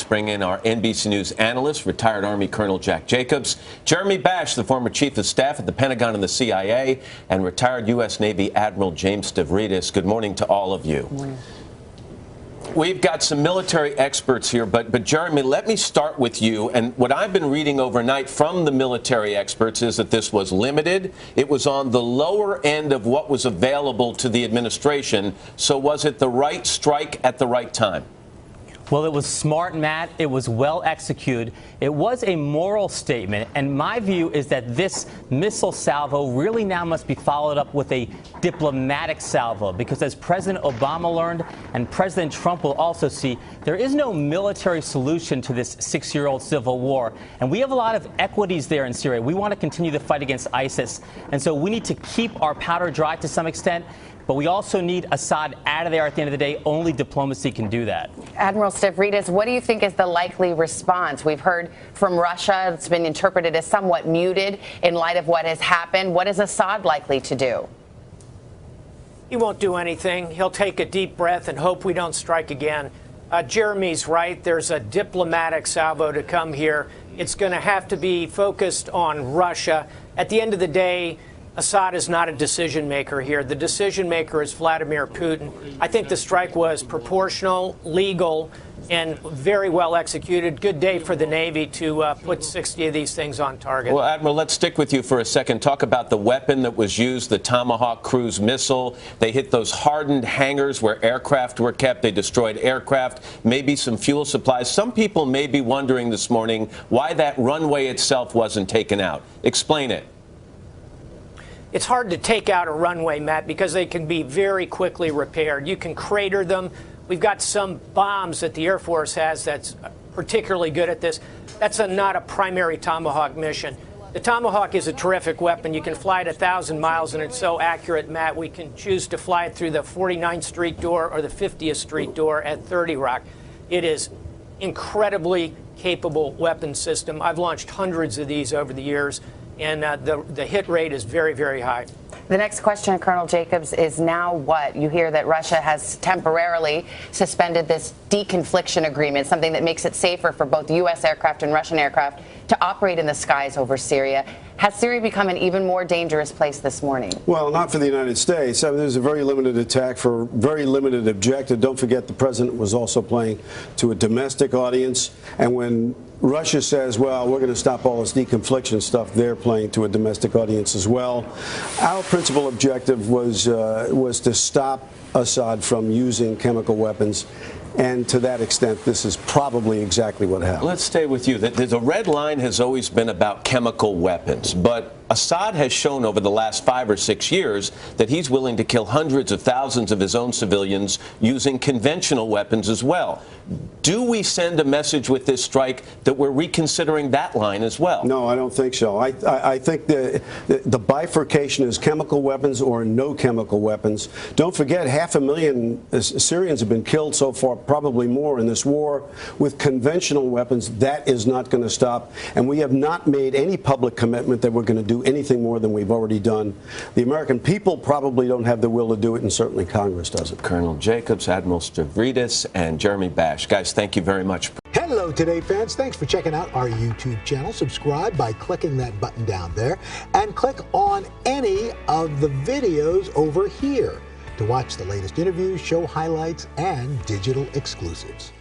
bring in our NBC News analyst, retired Army Colonel Jack Jacobs, Jeremy Bash, the former chief of staff at the Pentagon and the CIA, and retired U.S. Navy Admiral James Stavridis. Good morning to all of you. Good morning. We've got some military experts here, but Jeremy, let me start with you. And what I've been reading overnight from the military experts is that this was limited. It was on the lower end of what was available to the administration. So was it the right strike at the right time? Well, it was smart, Matt. It was well executed. It was a moral statement. And my view is that this missile salvo really now must be followed up with a diplomatic salvo, because as President Obama learned, and President Trump will also see, there is no military solution to this 6-year-old civil war. And we have a lot of equities there in Syria. We want to continue the fight against ISIS. And so we need to keep our powder dry to some extent. But we also need Assad out of there at the end of the day. Only diplomacy can do that. Admiral Stavridis, what do you think is the likely response? We've heard from Russia. It's been interpreted as somewhat muted in light of what has happened. What is Assad likely to do? He won't do anything. He'll take a deep breath and hope we don't strike again. Jeremy's right. There's a diplomatic salvo to come here. It's going to have to be focused on Russia. At the end of the day, Assad is not a decision maker here. The decision maker is Vladimir Putin. I think the strike was proportional, legal, and very well executed. Good day for the Navy to put 60 of these things on target. Well, Admiral, let's stick with you for a second. Talk about the weapon that was used, the Tomahawk cruise missile. They hit those hardened hangars where aircraft were kept. They destroyed aircraft, maybe some fuel supplies. Some people may be wondering this morning why that runway itself wasn't taken out. Explain it. It's hard to take out a runway, Matt, because they can be very quickly repaired. You can crater them. We've got some bombs that the Air Force has that's particularly good at this. That's not a primary Tomahawk mission. The Tomahawk is a terrific weapon. You can fly it 1,000 miles, and it's so accurate, Matt, we can choose to fly it through the 49th Street door or the 50th Street door at 30 Rock. It is incredibly capable weapon system. I've launched hundreds of these over the years, and the hit rate is very, very high. The next question, Colonel Jacobs, is now what? You hear that Russia has temporarily suspended this deconfliction agreement, something that makes it safer for both U.S. aircraft and Russian aircraft to operate in the skies over Syria. Has Syria become an even more dangerous place this morning? Well, not for the United States. I mean, there's a very limited attack for a very limited objective. Don't forget the president was also playing to a domestic audience. And when Russia says, well, we're going to stop all this deconfliction stuff, they're playing to a domestic audience as well. Our principal objective was to stop Assad from using chemical weapons. And to that extent, this is probably exactly what happened. Let's stay with you. The red line has always been about chemical weapons, but Assad has shown over the last 5 or 6 years that he's willing to kill hundreds of thousands of his own civilians using conventional weapons as well. Do we send a message with this strike that we're reconsidering that line as well? No, I don't think so. I think the bifurcation is chemical weapons or no chemical weapons. Don't forget, 500,000 Syrians have been killed so far, probably more in this war. With conventional weapons, that is not going to stop. And we have not made any public commitment that we're going to do anything more than we've already done. The American people probably don't have the will to do it, and certainly Congress doesn't. Colonel Jacobs, Admiral Stavridis, and Jeremy Bash. Guys, thank you very much. Hello, Today fans. Thanks for checking out our YouTube channel. Subscribe by clicking that button down there and click on any of the videos over here to watch the latest interviews, show highlights, and digital exclusives.